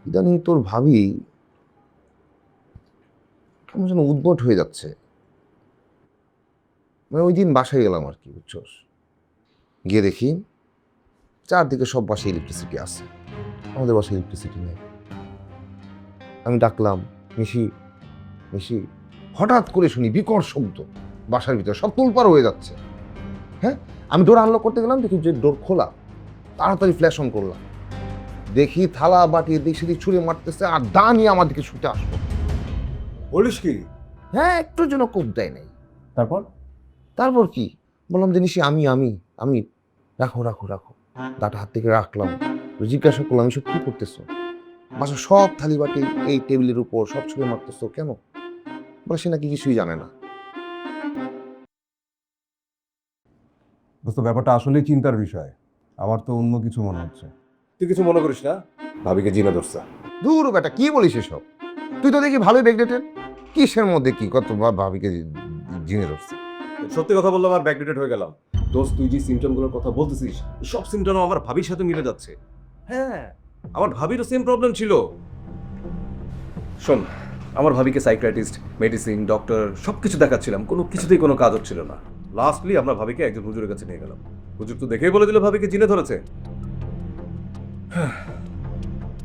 ইদানিং তোর ভাবি কেমন যেন উদ্ভট হয়ে যাচ্ছে। মানে ওই দিন বাসায় গেলাম আর কি, বুঝছস, গিয়ে দেখি চারদিকে সব বাসায় ইলেকট্রিসিটি আছে, আমাদের বাসায় ইলেকট্রিসিটি নেই। আমি ডাকলাম, মিশি মিশি, হঠাৎ করে শুনি বিকট শব্দ, বাসার ভিতরে সব তোলপাড় হয়ে যাচ্ছে। হ্যাঁ, আমি ডোর আনলক করতে গেলাম, দেখি যে ডোর খোলা। তাড়াতাড়ি ফ্ল্যাশ অন করলাম, দেখি থালা বাটি এদিক সেদিক ছুঁড়ে মারতেছে আর দা নিয়ে আমার দিকে ছুটে আসলো। বলিস কি? হ্যাঁ, একটু যেন কোপ দেয় নাই। তারপর? তারপর কি বললাম, যে নিশি আমি আমি আমি রাখো রাখো রাখো, দাটা হাত থেকে রাখলাম। জিজ্ঞাসা করলাম, এসব কি করতেছো? বাসা সব থালি বাটি এই টেবিলের উপর সব ছুঁড়ে মারতেছো কেন? বলে সে নাকি কিছুই জানে না। দোস্ত, ব্যাপারটা আসলেই চিন্তার বিষয়। আমার তো অন্য কিছু মনে হচ্ছে। তুই কিছু মনে করিস না? ভাবিকে জিনা ধরছে। দূর বেটা, কি বলিস এসব? তুই তো দেখি ভালোই ব্যাকডেটেড। কিসের মধ্যে কি কত ভাবিকে জিনে ধরছে? সত্যি কথা বললাম আর ব্যাকডেটেড হয়ে গেলাম। দোস্ত, তুই যে সিমটমগুলোর কথা বলতেছিস, সব সিমটম আমার ভাবির সাথে মিলে যাচ্ছে। হ্যাঁ, আমার ভাবিরও সেম প্রবলেম ছিল। শোন, আমার ভাবিকে সাইকিয়াট্রিস্ট, মেডিসিন, ডক্টর সবকিছু দেখাচ্ছিলাম, কোনো কিছুতেই কোনো কাজ হচ্ছিল না। লাস্টলি আমরা ভাবিকে একজন হুজুরের কাছে নিয়ে গেলাম। হুজুর তো দেখেই বলে দিল ভাবিকে জিনে ধরেছে।